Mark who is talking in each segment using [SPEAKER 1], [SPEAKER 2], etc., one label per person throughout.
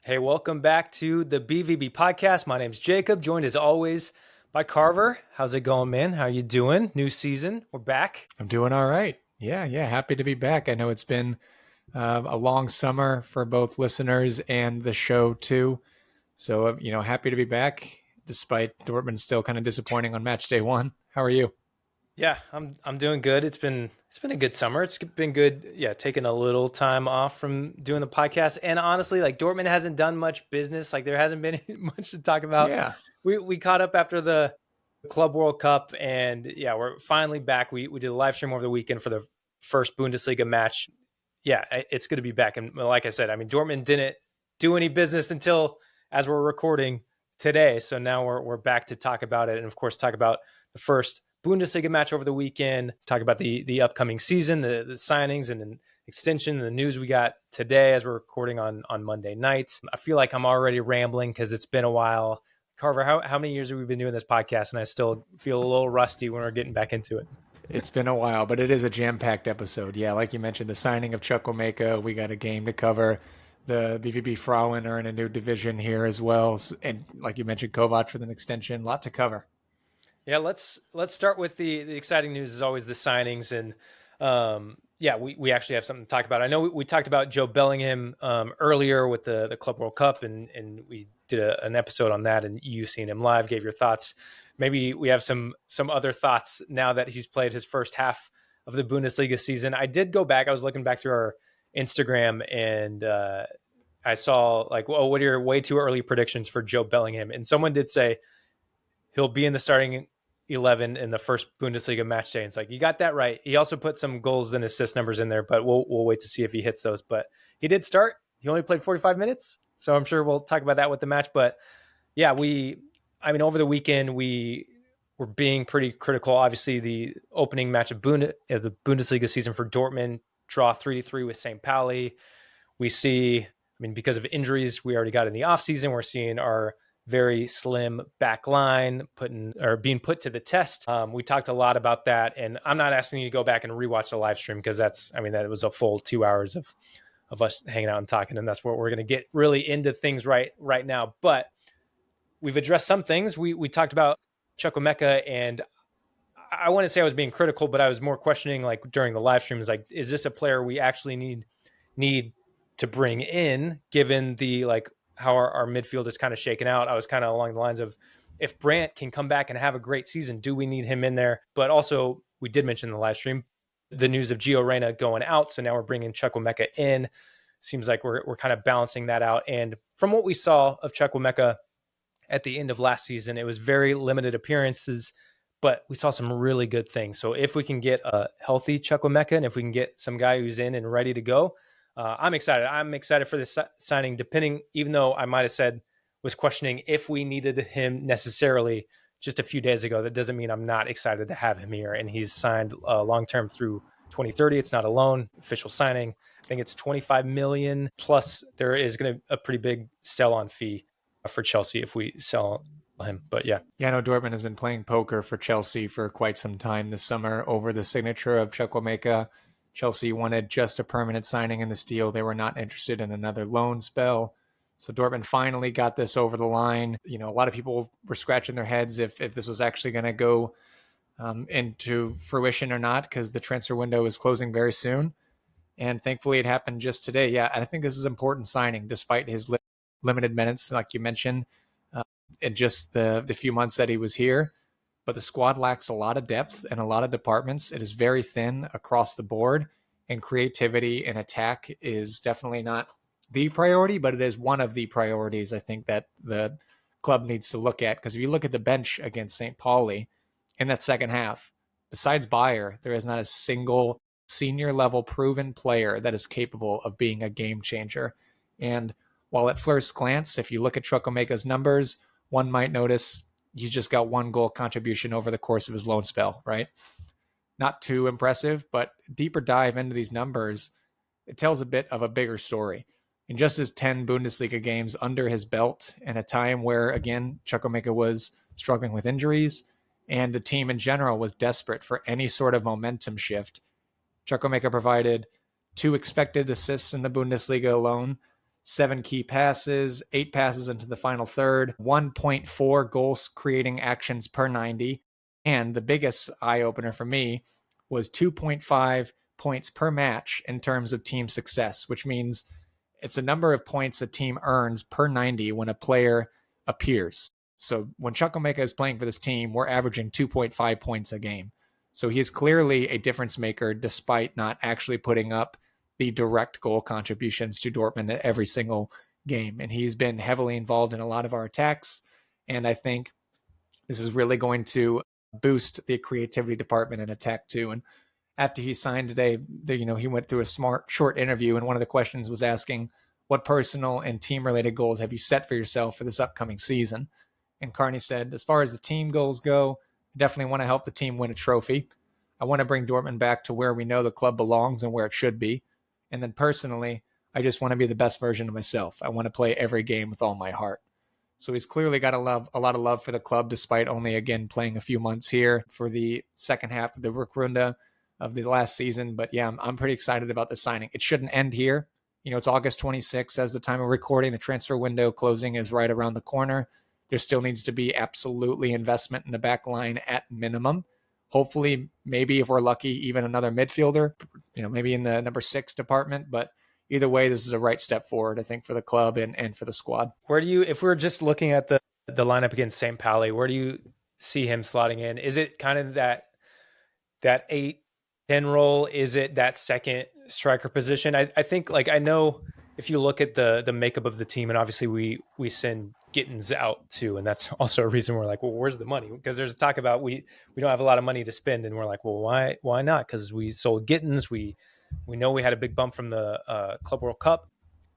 [SPEAKER 1] Hey, welcome back to the BVB podcast. My name's Jacob, joined as always by Carver. How's it going, man? How you doing? New season. We're back.
[SPEAKER 2] I'm doing all right. Yeah. Happy to be back. I know it's been a long summer for both listeners and the show too. So, happy to be back despite Dortmund still kind of disappointing on match day one. How are you?
[SPEAKER 1] Yeah, I'm doing good. It's been a good summer. It's been good. Yeah, taking a little time off from doing the podcast. And honestly, like Dortmund hasn't done much business. Like there hasn't been much to talk about.
[SPEAKER 2] Yeah.
[SPEAKER 1] We caught up after the Club World Cup, and yeah, we're finally back. We did a live stream over the weekend for the first Bundesliga match. Yeah, it's good to be back. And like I said, I mean, Dortmund didn't do any business until as we're recording today. So now we're back to talk about it, and of course, talk about the first Bundesliga match over the weekend. Talk about the upcoming season, the signings and an extension, the news we got today as we're recording on Monday nights. I feel like I'm already rambling because it's been a while. Carver, how many years have we been doing this podcast, and I still feel a little rusty when we're getting back into it?
[SPEAKER 2] It's been a while, but it is a jam-packed episode. Yeah, like you mentioned, the signing of Chukwuemeka, we got a game to cover. The BVB Frauen are in a new division here as well. And like you mentioned, Kovač with an extension, a lot to cover.
[SPEAKER 1] Yeah, let's start with the exciting news. Is always the signings, and yeah, we actually have something to talk about. I know we talked about Joe Bellingham earlier with the Club World Cup, and we did an episode on that, and you seen him live, gave your thoughts. Maybe we have some other thoughts now that he's played his first half of the Bundesliga season. I did go back. I was looking back through our Instagram, and I saw like, oh, what are your way too early predictions for Joe Bellingham? And someone did say he'll be in the starting 11 in the first Bundesliga match day. And it's like, you got that right. He also put some goals and assist numbers in there, but we'll wait to see if he hits those. But he did start. He only played 45 minutes. So I'm sure we'll talk about that with the match. But yeah, over the weekend, we were being pretty critical. Obviously, the opening match of the Bundesliga season for Dortmund, draw 3-3 with St. Pauli. We see, because of injuries we already got in the offseason, we're seeing our very slim back line being put to the test. We talked a lot about that, and I'm not asking you to go back and rewatch the live stream because that was a full 2 hours of us hanging out and talking, and that's what we're going to get really into things right now. But we've addressed some things. We talked about Chukwuemeka, and I wouldn't say I was being critical, but I was more questioning, like during the live stream, is this a player we actually need to bring in, given the how our midfield is kind of shaken out. I was kind of along the lines of, if Brandt can come back and have a great season, do we need him in there? But also, we did mention in the live stream the news of Reyna going out, so now we're bringing Chukwuemeka in. Seems like we're kind of balancing that out. And from what we saw of Chukwuemeka at the end of last season, it was very limited appearances, but we saw some really good things. So if we can get a healthy Chukwuemeka, and if we can get some guy who's in and ready to go, I'm excited. I'm excited for this signing, even though I might have was questioning if we needed him necessarily just a few days ago. That doesn't mean I'm not excited to have him here. And he's signed long-term through 2030. It's not a loan, official signing. I think it's 25 million. Plus there is going to a pretty big sell-on fee for Chelsea if we sell him. But yeah.
[SPEAKER 2] Yeah, I know Dortmund has been playing poker for Chelsea for quite some time this summer over the signature of Chukwuemeka. Chelsea wanted just a permanent signing in this deal. They were not interested in another loan spell. So Dortmund finally got this over the line. A lot of people were scratching their heads if this was actually going to go into fruition or not, because the transfer window is closing very soon. And thankfully it happened just today. Yeah, and I think this is an important signing despite his limited minutes, like you mentioned, in just the few months that he was here. But the squad lacks a lot of depth in a lot of departments. It is very thin across the board, and creativity and attack is definitely not the priority, but it is one of the priorities I think that the club needs to look at. Because if you look at the bench against St. Pauli in that second half, besides Bayer, there is not a single senior level proven player that is capable of being a game changer. And while at first glance, if you look at Chukwuemeka's numbers, one might notice he's just got one goal contribution over the course of his loan spell, right? Not too impressive, but deeper dive into these numbers, it tells a bit of a bigger story. In just his 10 Bundesliga games under his belt, in a time where, again, Chukwuemeka was struggling with injuries and the team in general was desperate for any sort of momentum shift, Chukwuemeka provided 2 expected assists in the Bundesliga alone, 7 key passes, 8 passes into the final third, 1.4 goals creating actions per 90. And the biggest eye opener for me was 2.5 points per match in terms of team success, which means it's a number of points a team earns per 90 when a player appears. So when Chukwuemeka is playing for this team, we're averaging 2.5 points a game. So he is clearly a difference maker despite not actually putting up the direct goal contributions to Dortmund at every single game. And he's been heavily involved in a lot of our attacks. And I think this is really going to boost the creativity department in attack too. And after he signed today, he went through a short interview, and one of the questions was asking, what personal and team-related goals have you set for yourself for this upcoming season? And Carney said, as far as the team goals go, I definitely want to help the team win a trophy. I want to bring Dortmund back to where we know the club belongs and where it should be. And then personally, I just want to be the best version of myself. I want to play every game with all my heart. So he's clearly got a lot of love for the club, despite only, again, playing a few months here for the second half of the Rückrunde of the last season. But yeah, I'm pretty excited about the signing. It shouldn't end here. It's August 26th as the time of recording. The transfer window closing is right around the corner. There still needs to be absolutely investment in the back line at minimum. Hopefully, maybe if we're lucky, even another midfielder, maybe in the number 6 department. But either way, this is a right step forward, I think, for the club and for the squad.
[SPEAKER 1] If we're just looking at the lineup against St. Pauli, where do you see him slotting in? Is it kind of that 8-10 role? Is it that second striker position? I think, I know if you look at the makeup of the team, and obviously we send Gittens out too, and that's also a reason we're like, well, where's the money? Because there's a talk about we don't have a lot of money to spend, and we're like, well, why not? Because we sold Gittens, we know we had a big bump from the Club World Cup.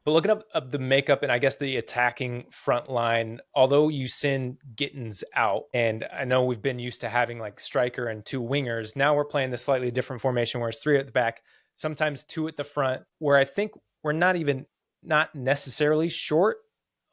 [SPEAKER 1] But looking up the makeup and I guess the attacking front line, although you send Gittens out, and I know we've been used to having striker and 2 wingers, now we're playing this slightly different formation where it's 3 at the back, sometimes 2 at the front, where I think we're not necessarily short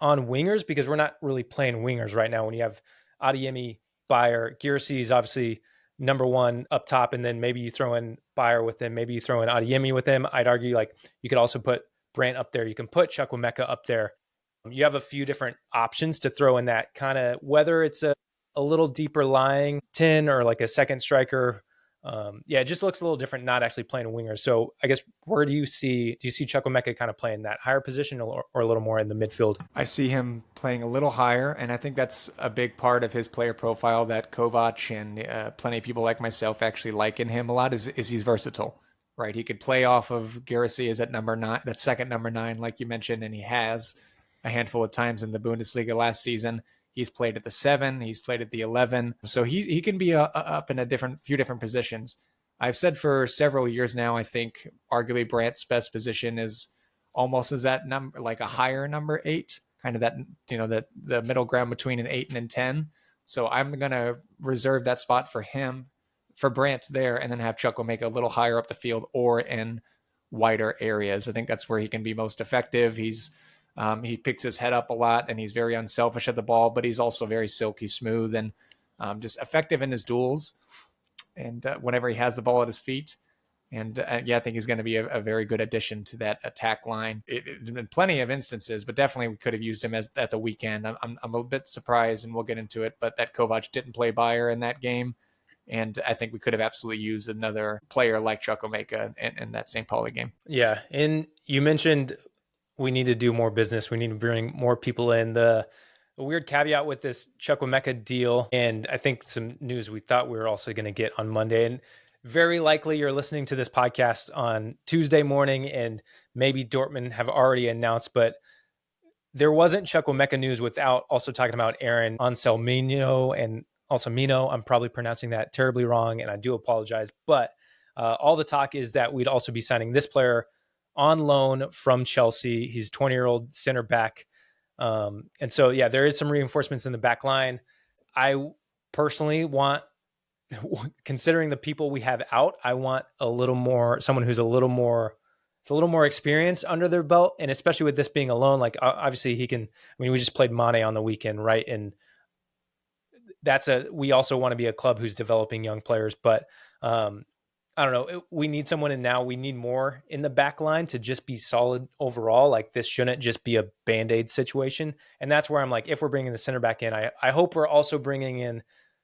[SPEAKER 1] on wingers, because we're not really playing wingers right now when you have Adeyemi, Bayer. Girassi is obviously number 1 up top, and then maybe you throw in Bayer with him, maybe you throw in Adeyemi with him. I'd argue you could also put Brandt up there. You can put Chukwuemeka up there. You have a few different options to throw in that kind of, whether it's a little deeper lying 10 or a second striker. It just looks a little different, not actually playing a winger. So I guess where do you see Chukwuemeka kind of playing that higher position or a little more in the midfield?
[SPEAKER 2] I see him playing a little higher, and I think that's a big part of his player profile that Kovač and plenty of people like myself actually like in him a lot is he's versatile. Right, he could play off of Girassi as that number 9, that second number 9, like you mentioned, and he has a handful of times in the Bundesliga last season. He's played at the 7, he's played at the 11, so he can be up in a few different positions. I've said for several years now, I think arguably Brandt's best position is almost as that number, a higher number 8, kind of that the middle ground between an 8 and a 10. So I'm gonna reserve that spot for him, for Brandt there, and then have Chukwuemeka a little higher up the field or in wider areas. I think that's where he can be most effective. He picks his head up a lot, and he's very unselfish at the ball, but he's also very silky smooth and just effective in his duels. And whenever he has the ball at his feet, and I think he's going to be a very good addition to that attack line. In plenty of instances, but definitely we could have used him at the weekend. I'm a bit surprised, and we'll get into it, but that Kovač didn't play Bayer in that game. And I think we could have absolutely used another player like Chukwuemeka in that St. Pauli game.
[SPEAKER 1] Yeah. And you mentioned we need to do more business. We need to bring more people in. The weird caveat with this Chukwuemeka deal, and I think some news we thought we were also going to get on Monday, and very likely you're listening to this podcast on Tuesday morning, and maybe Dortmund have already announced, but there wasn't Chukwuemeka news without also talking about Aaron Anselmino and also Mino. I'm probably pronouncing that terribly wrong, and I do apologize. But all the talk is that we'd also be signing this player on loan from Chelsea. He's 20-year-old center back. And so, yeah, there is some reinforcements in the back line. I personally want, considering the people we have out, I want someone who's a little more experience under their belt. And especially with this being a loan, obviously we just played Mane on the weekend, right? And we also want to be a club who's developing young players, but I don't know. We need someone in now. We need more in the back line to just be solid overall. Like this shouldn't just be a Band-Aid situation. And that's where I'm like, if we're bringing the center back in, I hope we're also bringing in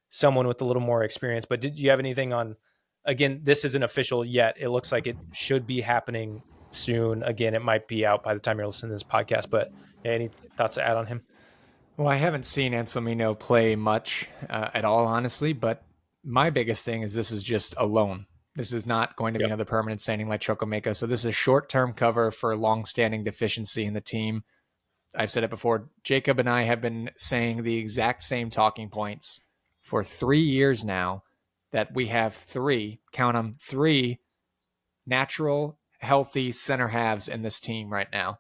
[SPEAKER 1] someone with a little more experience. But did you have anything on, again, this isn't official yet. It looks like it should be happening soon. Again, it might be out by the time you're listening to this podcast, but yeah, any thoughts to add on him?
[SPEAKER 2] Well, I haven't seen Anselmino play much at all, honestly, but my biggest thing is this is just a loan. This is not going to be
[SPEAKER 1] Yep.
[SPEAKER 2] another permanent signing like Chukwuemeka. So this is a short-term cover for a long-standing deficiency in the team. I've said it before. Jacob and I have been saying the exact same talking points for 3 years now, that we have count them, three natural, healthy center halves in this team right now.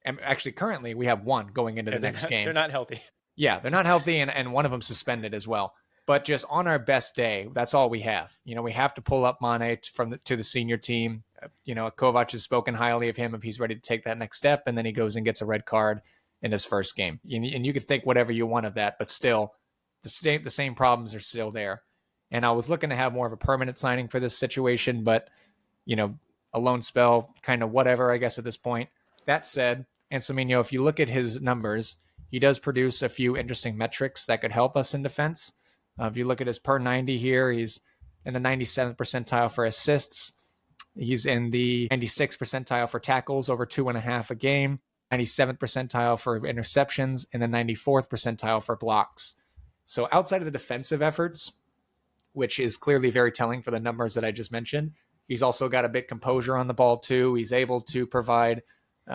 [SPEAKER 2] And actually, currently, we have one going into the next game.
[SPEAKER 1] They're not healthy.
[SPEAKER 2] Yeah, they're not healthy, and one of them suspended as well. But just on our best day, that's all we have. We have to pull up Mane to the senior team. Kovač has spoken highly of him if he's ready to take that next step, and then he goes and gets a red card in his first game. And you can think whatever you want of that, but still, the same problems are still there. And I was looking to have more of a permanent signing for this situation, but a loan spell, kind of whatever, I guess, at this point. That said, Anselmino, if you look at his numbers, he does produce a few interesting metrics that could help us in defense. If you look at his per 90 here, he's in the 97th percentile for assists. He's in the 96th percentile for tackles over 2.5 a game, 97th percentile for interceptions, and the 94th percentile for blocks. So outside of the defensive efforts, which is clearly very telling for the numbers that I just mentioned, he's also got a bit composure on the ball too. He's able to provide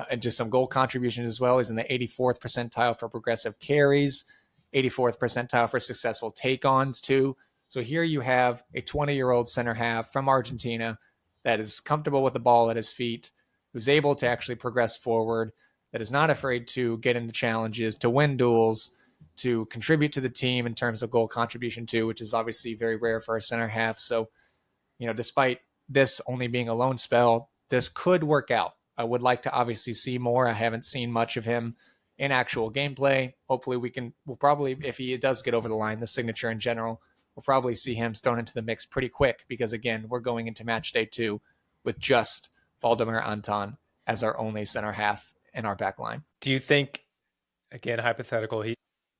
[SPEAKER 2] and just some goal contributions as well. He's in the 84th percentile for progressive carries, 84th percentile for successful take-ons too. So here you have a 20-year-old center half from Argentina that is comfortable with the ball at his feet, who's able to actually progress forward, that is not afraid to get into challenges, to win duels, to contribute to the team in terms of goal contribution too, which is obviously very rare for a center half. So, despite this only being a loan spell, this could work out. I would like to obviously see more. I haven't seen much of him in actual gameplay. Hopefully we'll probably, if he does get over the line, the signature in general, we'll probably see him thrown into the mix pretty quick, because again, we're going into match day 2 with just Valdemar Anton as our only center half in our back line.
[SPEAKER 1] Do you think, again, hypothetical,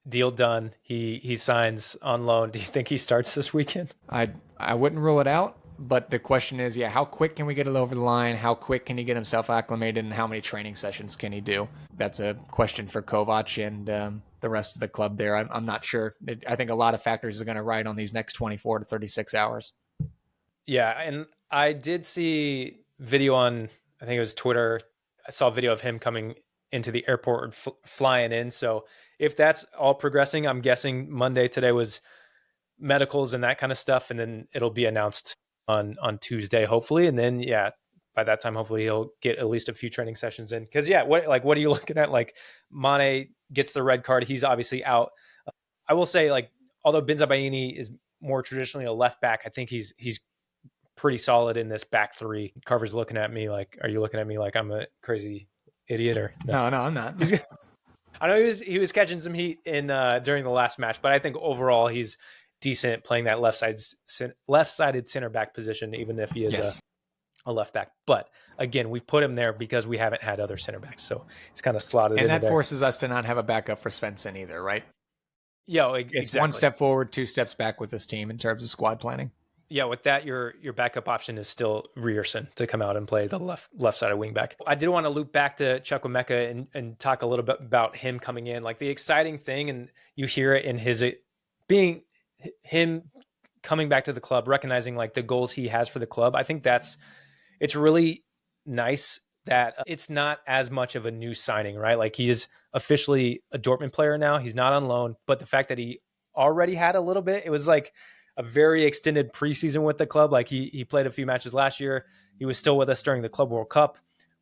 [SPEAKER 1] deal done, he signs on loan, do you think he starts this weekend?
[SPEAKER 2] I wouldn't rule it out. But the question is, how quick can we get it over the line? How quick can he get himself acclimated? And how many training sessions can he do? That's a question for Kovač and the rest of the club there. I'm not sure. I think a lot of factors are going to ride on these next 24 to 36 hours.
[SPEAKER 1] Yeah, and I did see video on, I think it was Twitter. I saw a video of him coming into the airport, flying in. So if that's all progressing, I'm guessing Monday today was medicals and that kind of stuff. And then it'll be announced on Tuesday, hopefully. And then, by that time, hopefully he'll get at least a few training sessions in. Because, what are you looking at? Like, Mane gets the red card. He's obviously out. I will say, although Benzabaini is more traditionally a left back, I think he's pretty solid in this back three. Carver's looking at me like, are you looking at me like I'm a crazy idiot? Or
[SPEAKER 2] no, I'm not.
[SPEAKER 1] I know he was catching some heat in during the last match, but I think overall he's decent playing that left-sided center back position, even if he is a left back. But again, we put him there because we haven't had other center backs, so it's kind of slotted in.
[SPEAKER 2] And that forces us to not have a backup for Svensson either, right?
[SPEAKER 1] Yeah,
[SPEAKER 2] it's
[SPEAKER 1] exactly.
[SPEAKER 2] 1 step forward, 2 steps back with this team in terms of squad planning.
[SPEAKER 1] Yeah, with that, your backup option is still Ryerson to come out and play the left side of wing back. I did want to loop back to Chukwuemeka and talk a little bit about him coming in. Like the exciting thing, and you hear it in him coming back to the club, recognizing like the goals he has for the club. I think it's really nice that it's not as much of a new signing, right? Like he is officially a Dortmund player now. He's not on loan, but the fact that he already had a little bit, it was like a very extended preseason with the club. Like he played a few matches last year. He was still with us during the Club World Cup,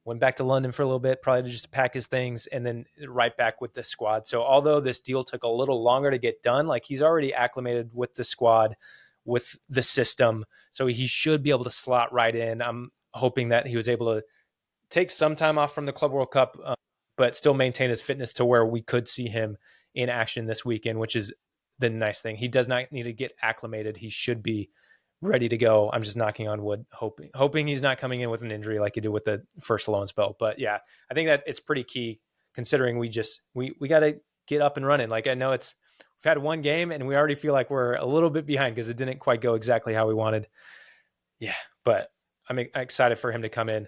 [SPEAKER 1] went back to London for a little bit, probably to just pack his things, and then right back with the squad. So although this deal took a little longer to get done, like he's already acclimated with the squad, with the system. So he should be able to slot right in. I'm hoping that he was able to take some time off from the Club World Cup, but still maintain his fitness to where we could see him in action this weekend, which is the nice thing. He does not need to get acclimated. He should be ready to go. I'm just knocking on wood, hoping he's not coming in with an injury like he did with the first loan spell. But yeah, I think that it's pretty key considering we got to get up and running. Like I know we've had one game and we already feel like we're a little bit behind because it didn't quite go exactly how we wanted. Yeah, but I'm excited for him to come in.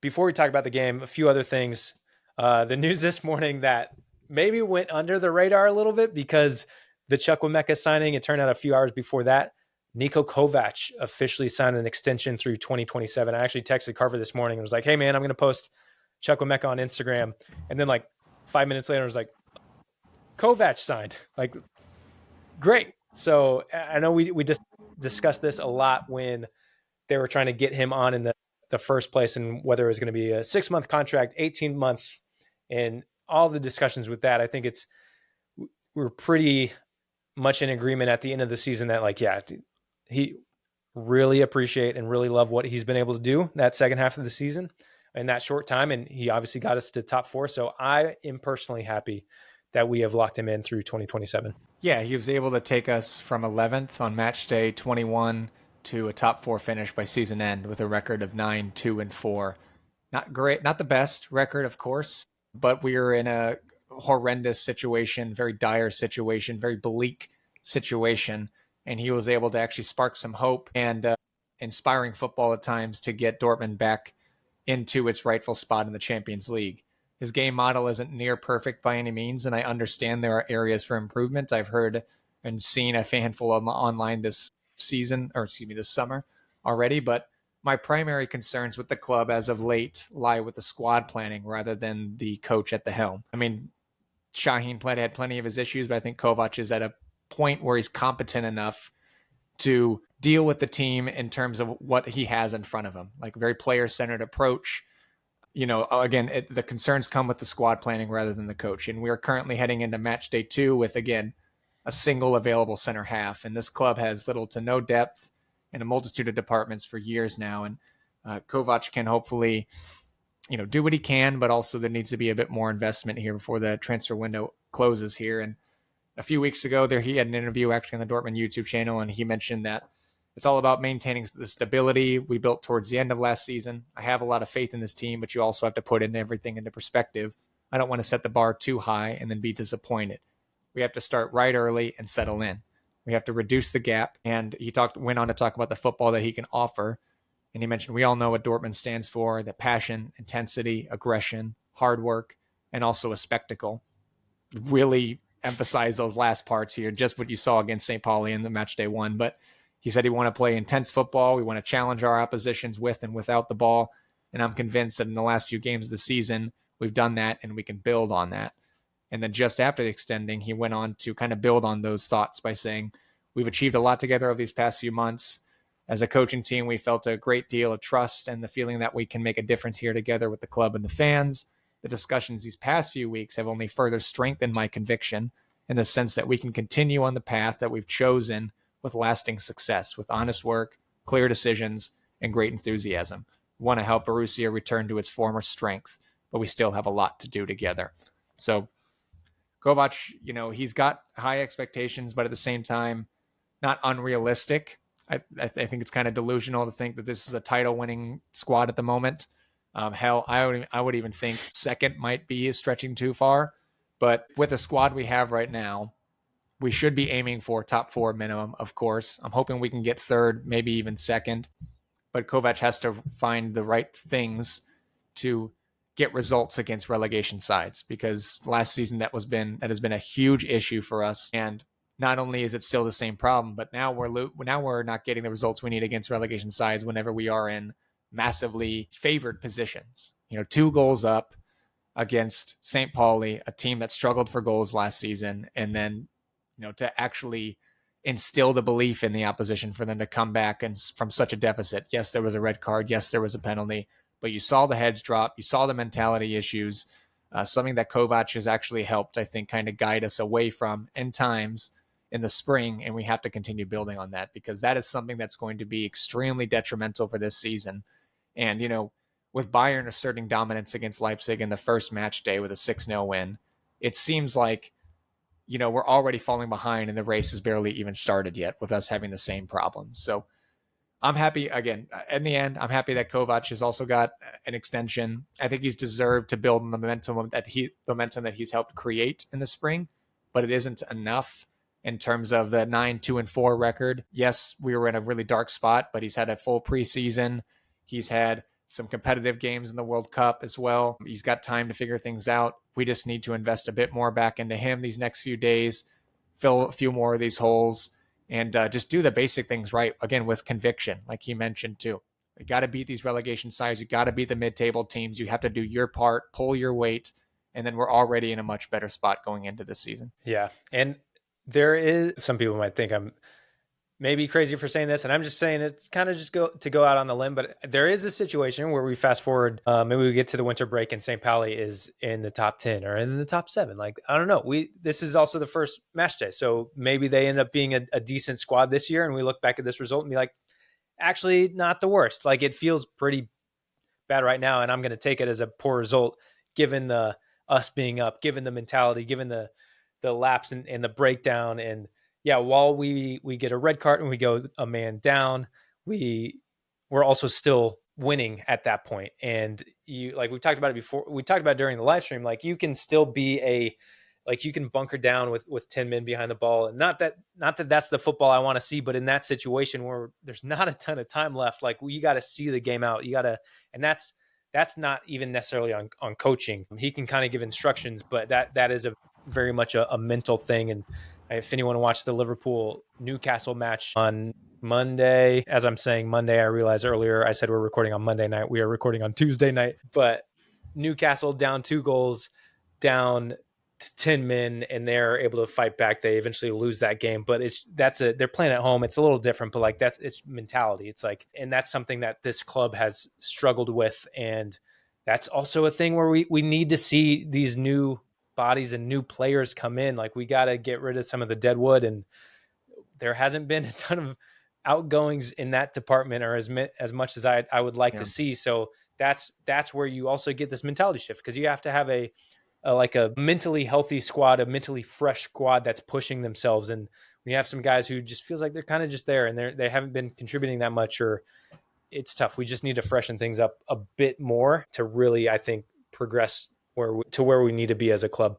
[SPEAKER 1] Before we talk about the game, a few other things. The news this morning that maybe went under the radar a little bit because the Chukwuemeka signing, it turned out a few hours before that, Niko Kovac officially signed an extension through 2027. I actually texted Carver this morning and was like, hey, man, I'm going to post Chukwuemeka on Instagram. And then like 5 minutes later, I was like, Kovac signed. Like, great. So I know we just discussed this a lot when they were trying to get him on in the first place and whether it was going to be a 6-month contract, 18-month, and all the discussions with that. I think we're pretty much in agreement at the end of the season that like, yeah, he really appreciate and really love what he's been able to do that second half of the season in that short time. And he obviously got us to top 4. So I am personally happy that we have locked him in through 2027.
[SPEAKER 2] Yeah, he was able to take us from 11th on match day 21 to a top 4 finish by season end with a record of 9-2-4. Not great, not the best record, of course, but we were in a horrendous situation, very dire situation, very bleak situation. And he was able to actually spark some hope and inspiring football at times to get Dortmund back into its rightful spot in the Champions League. His game model isn't near perfect by any means, and I understand there are areas for improvement. I've heard and seen a handful of online this summer already, but my primary concerns with the club as of late lie with the squad planning rather than the coach at the helm. I mean, Şahin had plenty of his issues, but I think Kovac is at a point where he's competent enough to deal with the team in terms of what he has in front of him, like a very player-centered approach. You know, again, the concerns come with the squad planning rather than the coach. And we are currently heading into match day 2 with, again, a single available center half. And this club has little to no depth in a multitude of departments for years now. And Kovac can hopefully, do what he can, but also there needs to be a bit more investment here before the transfer window closes here. And a few weeks ago he had an interview actually on the Dortmund YouTube channel, and he mentioned that it's all about maintaining the stability we built towards the end of last season. I have a lot of faith in this team, but you also have to put everything into perspective. I don't want to set the bar too high and then be disappointed. We have to start right early and settle in. We have to reduce the gap. And he went on to talk about the football that he can offer. And he mentioned we all know what Dortmund stands for: the passion, intensity, aggression, hard work, and also a spectacle. Really emphasize those last parts here, just what you saw against St. Pauli in the match day 1. But he said he want to play intense football. We want to challenge our oppositions with and without the ball. And I'm convinced that in the last few games of the season, we've done that and we can build on that. And then just after the extending, he went on to kind of build on those thoughts by saying, we've achieved a lot together over these past few months. As a coaching team, we felt a great deal of trust and the feeling that we can make a difference here together with the club and the fans. The discussions these past few weeks have only further strengthened my conviction in the sense that we can continue on the path that we've chosen with lasting success, with honest work, clear decisions, and great enthusiasm. We want to help Borussia return to its former strength, but we still have a lot to do together. So Kovac, he's got high expectations, but at the same time, not unrealistic. I think it's kind of delusional to think that this is a title-winning squad at the moment. Hell, I would even think second might be stretching too far. But with the squad we have right now, we should be aiming for top 4 minimum, of course. I'm hoping we can get third, maybe even second. But Kovac has to find the right things to get results against relegation sides, because last season that has been a huge issue for us. And not only is it still the same problem, but now we're not getting the results we need against relegation sides whenever we are in massively favored positions. 2 goals up against St. Pauli, a team that struggled for goals last season, and then to actually instill the belief in the opposition for them to come back and from such a deficit. Yes, there was a red card. Yes, there was a penalty, but you saw the heads drop. You saw the mentality issues, something that Kovac has actually helped, I think, kind of guide us away from in times in the spring. And we have to continue building on that, because that is something that's going to be extremely detrimental for this season. And, with Bayern asserting dominance against Leipzig in the first match day with a 6-0 win, it seems like, we're already falling behind and the race has barely even started yet with us having the same problems. So I'm happy again. In the end, I'm happy that Kovac has also got an extension. I think he's deserved to build on the momentum that he's helped create in the spring, but it isn't enough in terms of the 9-2-4 record. Yes, we were in a really dark spot, but he's had a full preseason. He's had some competitive games in the World Cup as well. He's got time to figure things out. We just need to invest a bit more back into him these next few days, fill a few more of these holes, and just do the basic things right, again, with conviction, like he mentioned too. You got to beat these relegation sides. You got to beat the mid-table teams. You have to do your part, pull your weight, and then we're already in a much better spot going into this season.
[SPEAKER 1] Yeah. And there is, some people might think I'm maybe crazy for saying this, and I'm just saying it's kind of just to go out on the limb, but there is a situation where we fast forward, maybe we get to the winter break and St. Pauli is in the top 10 or in the top 7. Like, I don't know. This is also the first match day, so maybe they end up being a decent squad this year, and we look back at this result and be like, actually not the worst. Like, it feels pretty bad right now, and I'm going to take it as a poor result given the us being up, given the mentality, given the lapse and the breakdown. And yeah, while we get a red card and we go a man down, we're also still winning at that point. And you, like we talked about it before, we talked about it during the live stream, like you can still be you can bunker down with 10 men behind the ball. And not that that's the football I want to see, but in that situation where there's not a ton of time left, like you got to see the game out. And that's not even necessarily on coaching. He can kind of give instructions, but that is a very much a mental thing. And if anyone watched the Liverpool Newcastle match on Monday, as I'm saying Monday, I realized earlier I said we're recording on Monday night. We are recording on Tuesday night, but Newcastle down 2 goals, down to 10 men, and they're able to fight back. They eventually lose that game, but they're playing at home. It's a little different, but like it's mentality. It's like, and that's something that this club has struggled with. And that's also a thing where we need to see these new bodies and new players come in. Like, we got to get rid of some of the dead wood, and there hasn't been a ton of outgoings in that department, or as much as I would like to see. So that's where you also get this mentality shift, because you have to have a mentally healthy squad, a mentally fresh squad that's pushing themselves. And when you have some guys who just feels like they're kind of just there and they haven't been contributing that much, or it's tough. We just need to freshen things up a bit more to really, I think, progress where we need to be as a club.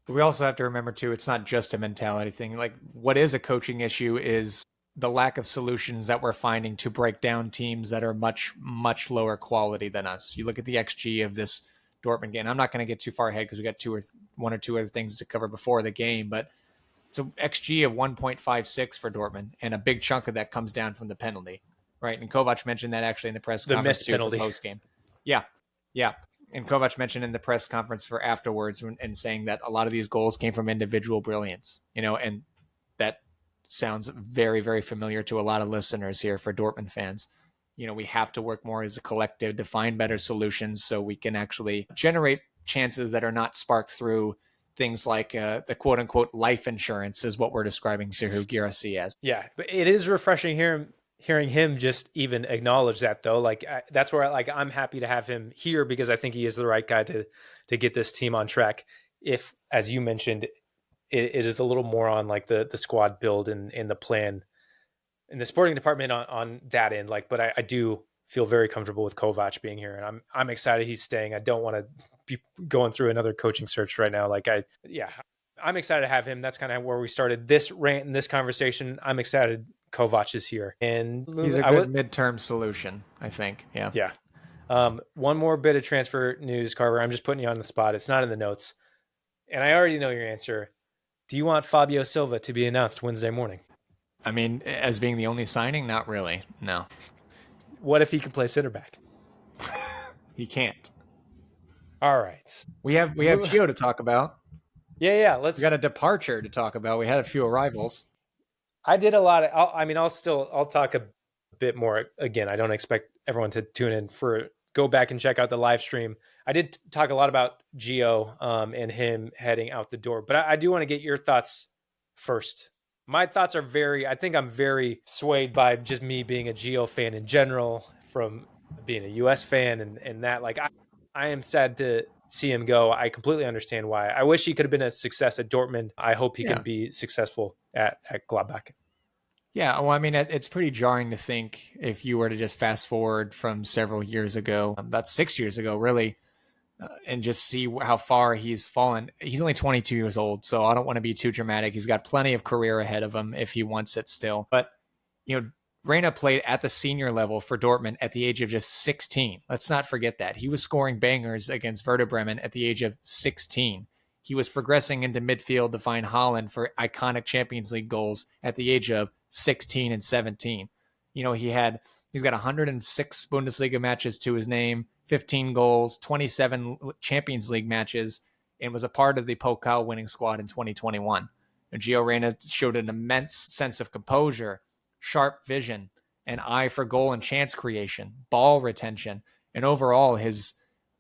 [SPEAKER 2] But we also have to remember too, it's not just a mentality thing. Like, what is a coaching issue is the lack of solutions that we're finding to break down teams that are much, much lower quality than us. You look at the XG of this Dortmund game. I'm not going to get too far ahead because we got one or two other things to cover before the game, but it's an XG of 1.56 for Dortmund, and a big chunk of that comes down from the penalty, right? And Kovač mentioned that actually in the press conference too, for post game. Yeah. And Kovač mentioned in the press conference for afterwards, and saying that a lot of these goals came from individual brilliance, and that sounds very, very familiar to a lot of listeners here for Dortmund fans. We have to work more as a collective to find better solutions so we can actually generate chances that are not sparked through things like the quote unquote life insurance, is what we're describing Serhou Guirassy as.
[SPEAKER 1] Yeah, but it is refreshing hearing him just even acknowledge that, though. Like, that's where I'm happy to have him here, because I think he is the right guy to get this team on track. If, as you mentioned, it is a little more on like the squad build and the plan in the sporting department on that end. Like, but I do feel very comfortable with Kovač being here, and I'm excited he's staying. I don't want to be going through another coaching search right now. I'm excited to have him. That's kind of where we started this rant and this conversation. I'm excited Kovač is here, and
[SPEAKER 2] he's a good midterm solution, I think.
[SPEAKER 1] Yeah. One more bit of transfer news, Carver. I'm just putting you on the spot. It's not in the notes, and I already know your answer. Do you want Fabio Silva to be announced Wednesday morning?
[SPEAKER 2] I mean, as being the only signing, not really. No.
[SPEAKER 1] What if he can play center back?
[SPEAKER 2] He can't. All
[SPEAKER 1] right.
[SPEAKER 2] We have Gio to talk about.
[SPEAKER 1] Yeah.
[SPEAKER 2] We got a departure to talk about. We had a few arrivals.
[SPEAKER 1] I did a lot of. I'll talk a bit more. Again, I don't expect everyone to tune in go back and check out the live stream. I did talk a lot about Gio and him heading out the door, but I do want to get your thoughts first. My thoughts are I think I'm very swayed by just me being a Gio fan in general, from being a US fan, and that, like, I am sad to see him go. I completely understand why. I wish he could have been a success at Dortmund. I hope he can be successful at Gladbach.
[SPEAKER 2] Yeah, well, I mean, it's pretty jarring to think if you were to just fast forward from several years ago, about 6 years ago, really, and just see how far he's fallen. He's only 22 years old, so I don't want to be too dramatic. He's got plenty of career ahead of him if he wants it still. But, Reyna played at the senior level for Dortmund at the age of just 16. Let's not forget that. He was scoring bangers against Werder Bremen at the age of 16. He was progressing into midfield to find Holland for iconic Champions League goals at the age of 16 and 17. He's got 106 Bundesliga matches to his name, 15 goals, 27 Champions League matches, and was a part of the Pokal winning squad in 2021. And Gio Reyna showed an immense sense of composure, sharp vision, an eye for goal and chance creation, ball retention, and overall his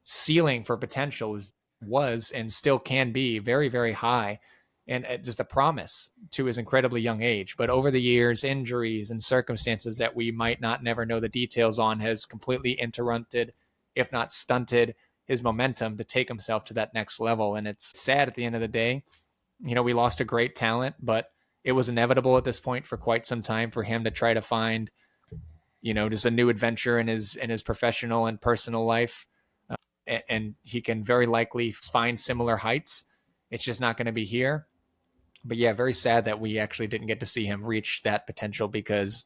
[SPEAKER 2] ceiling for potential was and still can be very, very high, and just a promise to his incredibly young age. But over the years, injuries and circumstances that we might not never know the details on has completely interrupted, if not stunted, his momentum to take himself to that next level. And it's sad at the end of the day. We lost a great talent, but it was inevitable at this point for quite some time for him to try to find, just a new adventure in his professional and personal life. And he can very likely find similar heights. It's just not going to be here. But yeah, very sad that we actually didn't get to see him reach that potential, because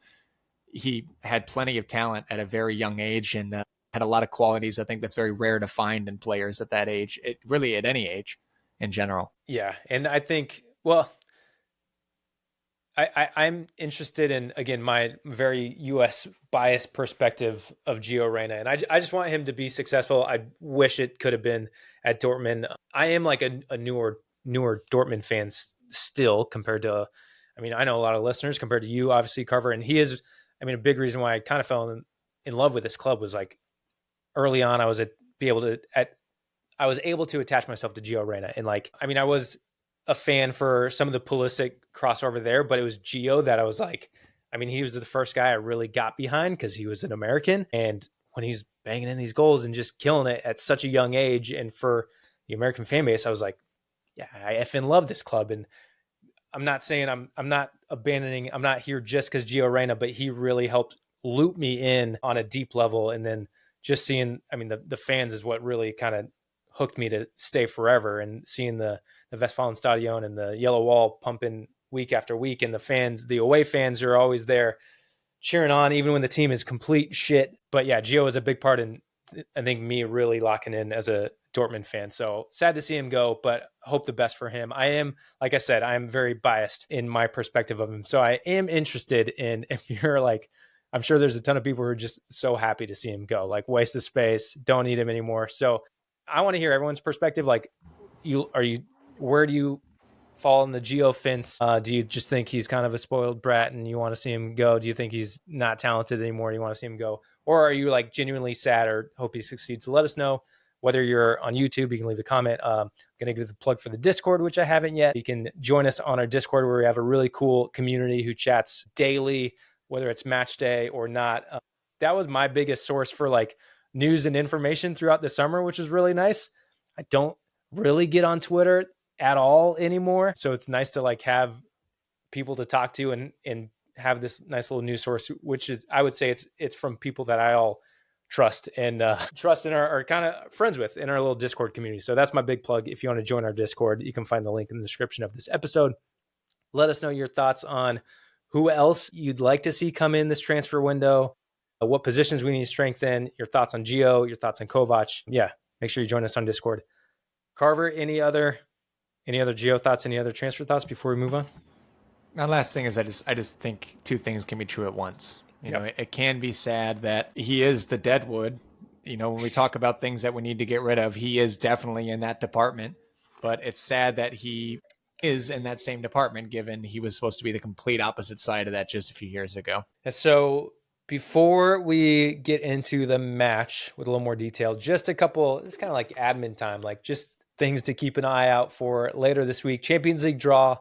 [SPEAKER 2] he had plenty of talent at a very young age and had a lot of qualities. I think that's very rare to find in players at that age, really at any age in general.
[SPEAKER 1] Yeah. And I think, well, I'm interested in, again, my very U.S. biased perspective of Gio Reyna. And I just want him to be successful. I wish it could have been at Dortmund. I am like a newer Dortmund fan still compared to, I know a lot of listeners compared to you, obviously, Carver. And he is, a big reason why I kind of fell in love with this club was like early on, I was able to attach myself to Gio Reyna. And I was a fan for some of the Pulisic crossover there, but it was Gio that I was like, he was the first guy I really got behind because he was an American. And when he's banging in these goals and just killing it at such a young age, and for the American fan base, I was like, yeah, I effing love this club. And I'm not saying I'm not abandoning, I'm not here just because Gio Reyna, but he really helped loop me in on a deep level. And then just seeing, the fans is what really kind of hooked me to stay forever, and seeing the Westfalenstadion and the yellow wall pumping week after week, and the away fans are always there cheering on, even when the team is complete shit. But yeah, Gio is a big part in, I think, me really locking in as a Dortmund fan. So sad to see him go, but hope the best for him. I am, like I said, I am very biased in my perspective of him. So I am interested in, if you're like, I'm sure there's a ton of people who are just so happy to see him go, like waste of space, don't need him anymore. So I want to hear everyone's perspective. Like, where do you fall in the Gio fence? Do you just think he's kind of a spoiled brat and you want to see him go? Do you think he's not talented anymore and you want to see him go? Or are you like genuinely sad or hope he succeeds? So let us know. Whether you're on YouTube, you can leave a comment. I'm going to give the plug for the Discord, which I haven't yet. You can join us on our Discord, where we have a really cool community who chats daily, whether it's match day or not. That was my biggest source for like news and information throughout the summer, which was really nice. I don't really get on Twitter at all anymore. So it's nice to like have people to talk to and have this nice little news source, which is, I would say it's from people that I all trust and are kind of friends with in our little Discord community. So that's my big plug. If you want to join our Discord, you can find the link in the description of this episode. Let us know your thoughts on who else you'd like to see come in this transfer window, what positions we need to strengthen, your thoughts on Gio, your thoughts on Kovač. Yeah, make sure you join us on Discord. Carver, any other Gio thoughts, any other transfer thoughts before we move on?
[SPEAKER 2] My last thing is I just think two things can be true at once. It can be sad that he is the deadwood. When we talk about things that we need to get rid of, he is definitely in that department. But it's sad that he is in that same department, given he was supposed to be the complete opposite side of that just a few years ago.
[SPEAKER 1] And so before we get into the match with a little more detail, just a couple, it's kind of like admin time, like just things to keep an eye out for later this week. Champions League draw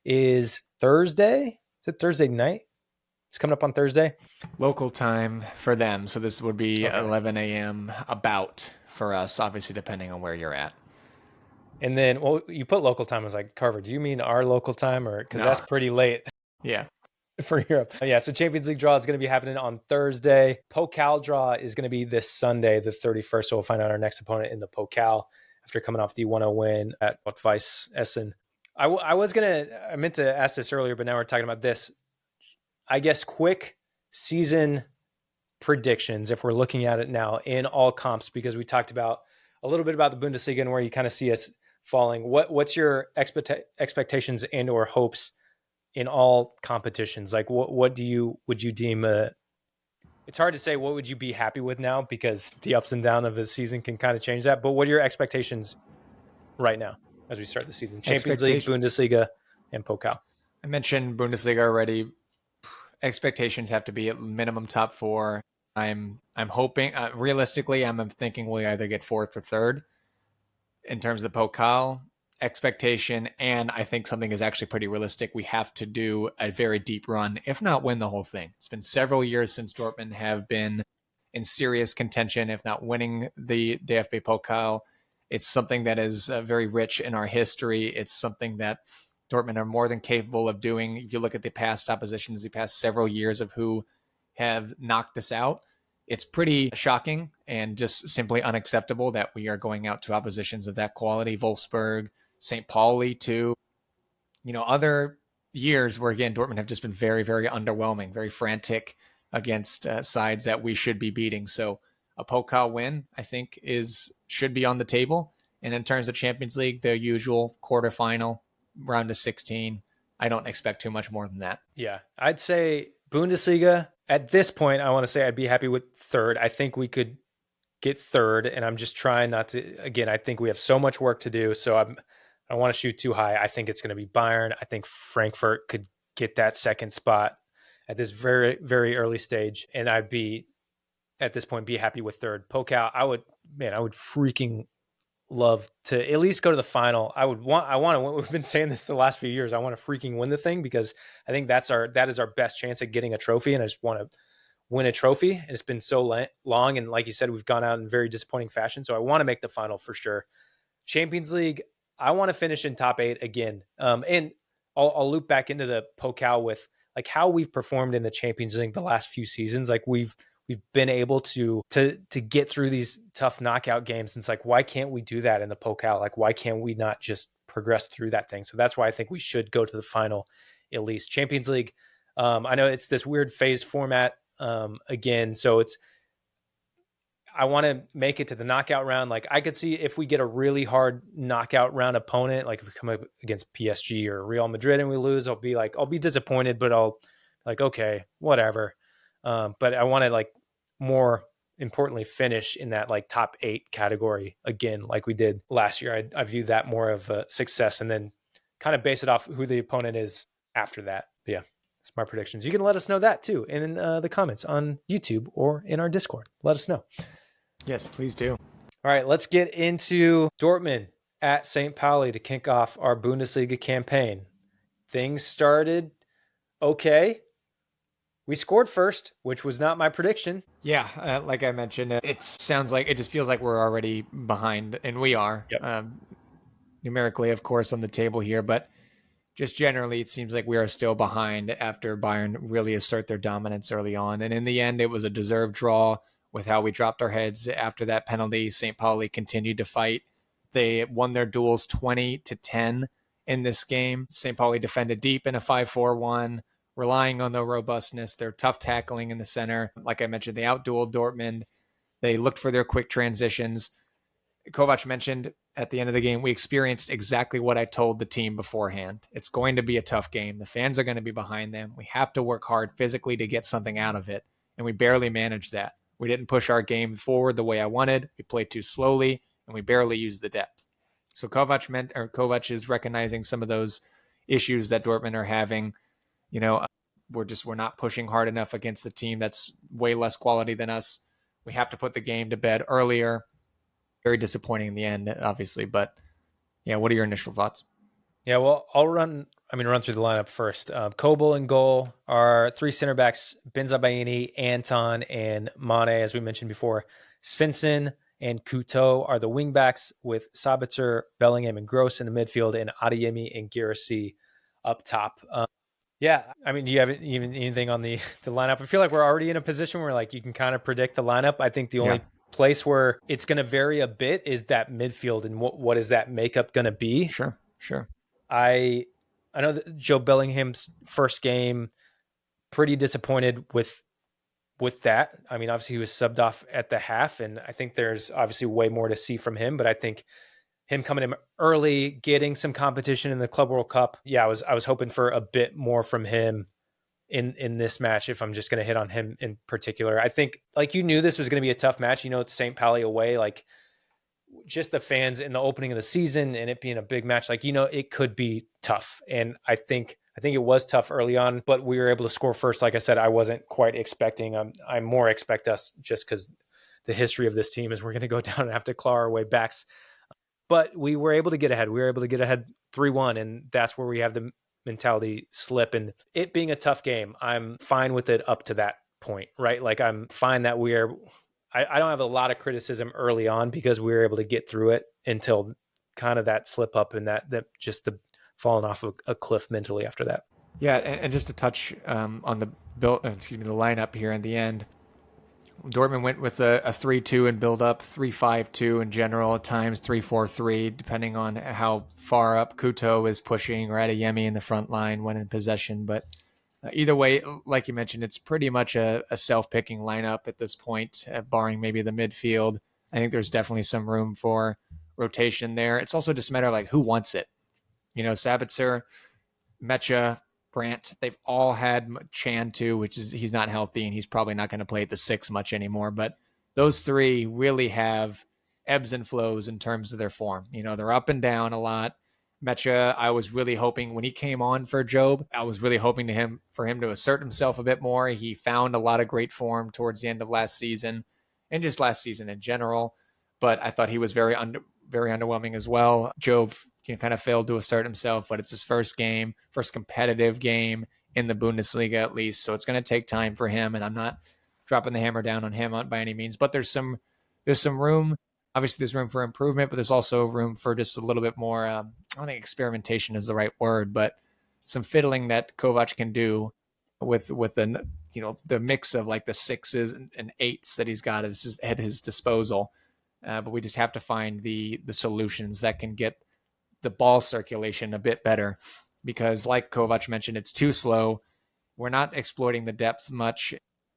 [SPEAKER 1] is Thursday. Is it Thursday night? It's coming up on Thursday.
[SPEAKER 2] Local time for them. So this would be 11 a.m. about for us, obviously, depending on where you're at.
[SPEAKER 1] And then, well, you put local time. I was like, Carver, do you mean our local time? Or because that's pretty late.
[SPEAKER 2] Yeah.
[SPEAKER 1] for Europe. Yeah, so Champions League draw is going to be happening on Thursday. Pokal draw is going to be this Sunday, the 31st. So we'll find out our next opponent in the Pokal after coming off the 1-0 win at Weiss Essen. I meant to ask this earlier, but now we're talking about this. I guess quick season predictions, if we're looking at it now in all comps, because we talked about a little bit about the Bundesliga and where you kind of see us falling. What's your expectations and or hopes in all competitions? Like what would you deem it's hard to say what would you be happy with now because the ups and downs of the season can kind of change that. But what are your expectations right now as we start the season? Champions League, Bundesliga, and Pokal.
[SPEAKER 2] I mentioned Bundesliga already. Expectations have to be at minimum top 4. I'm hoping, realistically, I'm thinking we either get 4th or 3rd. In terms of the Pokal expectation, and I think something is actually pretty realistic, we have to do a very deep run, if not win the whole thing. It's been several years since Dortmund have been in serious contention, if not winning the DFB Pokal. It's something that is very rich in our history. It's something that Dortmund are more than capable of doing. You look at the past oppositions, the past several years of who have knocked us out. It's pretty shocking and just simply unacceptable that we are going out to oppositions of that quality. Wolfsburg, St. Pauli too. Other years where, again, Dortmund have just been very, very underwhelming, very frantic against sides that we should be beating. So a Pokal win, I think, should be on the table. And in terms of Champions League, the usual quarterfinal, round of 16. I don't expect too much more than that.
[SPEAKER 1] Yeah, I'd say Bundesliga, at this point, I want to say I'd be happy with 3rd. I think we could get 3rd, and I'm just trying not to, again, I think we have so much work to do, so I don't want to shoot too high. I think it's going to be Bayern. I think Frankfurt could get that 2nd spot at this very, very early stage, and I'd be, at this point, be happy with 3rd. Pokal, I would freaking love to at least go to the final. We've been saying this the last few years. I want to freaking win the thing because I think that is our best chance at getting a trophy. And I just want to win a trophy. And it's been so long. And like you said, we've gone out in very disappointing fashion. So I want to make the final for sure. Champions League, I want to finish in top 8 again. And I'll loop back into the Pokal with like how we've performed in the Champions League the last few seasons. Like we've been able to get through these tough knockout games. And it's like, why can't we do that in the Pokal? Like, why can't we not just progress through that thing? So that's why I think we should go to the final, at least. Champions League, I know it's this weird phased format again. So I want to make it to the knockout round. Like I could see if we get a really hard knockout round opponent, like if we come up against PSG or Real Madrid and we lose, I'll be disappointed, but I'll like, okay, whatever. But I want to like more importantly finish in that like top 8 category again, like we did last year. I view that more of a success and then kind of base it off who the opponent is after that. But yeah, that's my predictions. You can let us know that too in the comments on YouTube or in our Discord. Let us know.
[SPEAKER 2] Yes, please do.
[SPEAKER 1] All right, let's get into Dortmund at St. Pauli to kick off our Bundesliga campaign. Things started okay. We scored first, which was not my prediction.
[SPEAKER 2] Yeah, like I mentioned, it just feels like we're already behind, and we are.
[SPEAKER 1] Yep.
[SPEAKER 2] Numerically, of course, on the table here, but just generally, it seems like we are still behind after Bayern really assert their dominance early on. And in the end, it was a deserved draw with how we dropped our heads after that penalty. St. Pauli continued to fight. They won their duels 20-10 in this game. St. Pauli defended deep in a 5-4-1. Relying on their robustness, their tough tackling in the center. Like I mentioned, they outdueled Dortmund. They looked for their quick transitions. Kovač mentioned at the end of the game, we experienced exactly what I told the team beforehand. It's going to be a tough game. The fans are going to be behind them. We have to work hard physically to get something out of it. And we barely managed that. We didn't push our game forward the way I wanted. We played too slowly, and we barely used the depth. So Kovač is recognizing some of those issues that Dortmund are having. We're not pushing hard enough against a team that's way less quality than us. We have to put the game to bed earlier. Very disappointing in the end, obviously. But yeah, what are your initial thoughts?
[SPEAKER 1] Yeah, well, I'll run through the lineup first. Kobel in goal, our 3 center backs, Benzabaini, Anton, and Mane, as we mentioned before. Svensson and Couto are the wing backs with Sabitzer, Bellingham, and Gross in the midfield, and Adeyemi and Guirassy up top. Yeah, I mean, do you have even anything on the lineup? I feel like we're already in a position where like you can kind of predict the lineup. I think the
[SPEAKER 2] Yeah,
[SPEAKER 1] only place where it's going to vary a bit is that midfield and what is that makeup going to be.
[SPEAKER 2] sure, sure.
[SPEAKER 1] I I know that Joe Bellingham's first game, pretty disappointed with that. I mean, obviously he was subbed off at the half, and I think there's obviously way more to see from him. But I think him coming in early, getting some competition in the Club World Cup, yeah, I was hoping for a bit more from him in this match. If I'm just going to hit on him in particular, I think like you knew this was going to be a tough match. You know, it's St. Pauli away, like just the fans in the opening of the season and it being a big match, like, you know, it could be tough. And I think it was tough early on, but we were able to score first. Like I said, I wasn't quite expecting. I more expect us, just because the history of this team is we're going to go down and have to claw our way back. But we were able to get ahead. We were able to get ahead 3-1, and that's where we have the mentality slip. And it being a tough game, I'm fine with it up to that point, right? Like I'm fine that I don't have a lot of criticism early on because we were able to get through it until kind of that slip up and that just the falling off a cliff mentally after that.
[SPEAKER 2] Yeah, and just to touch on the the lineup here in the end. Dortmund went with a 3-2 and build up, 3-5-2 in general, at times 3-4-3, depending on how far up Kuto is pushing, or Adeyemi in the front line when in possession. But either way, like you mentioned, it's pretty much a self-picking lineup at this point, barring maybe the midfield. I think there's definitely some room for rotation there. It's also just a matter of like who wants it. Sabitzer, Mecha, Brandt, they've all had Chan too, which is he's not healthy and he's probably not going to play at the 6 much anymore. But those three really have ebbs and flows in terms of their form. They're up and down a lot. Mecha, I was really hoping when he came on for Job, I was really hoping for him to assert himself a bit more. He found a lot of great form towards the end of last season and just last season in general. But I thought he was very underwhelming as well. Job kind of failed to assert himself, but it's his first competitive game in the Bundesliga at least. So it's going to take time for him, and I'm not dropping the hammer down on him by any means. But there's some room. Obviously, there's room for improvement, but there's also room for just a little bit more. I don't think experimentation is the right word, but some fiddling that Kovač can do with the mix of like the 6s and 8s that he's got at his disposal. But we just have to find the solutions that can get the ball circulation a bit better, because like Kovač mentioned, it's too slow. We're not exploiting the depth much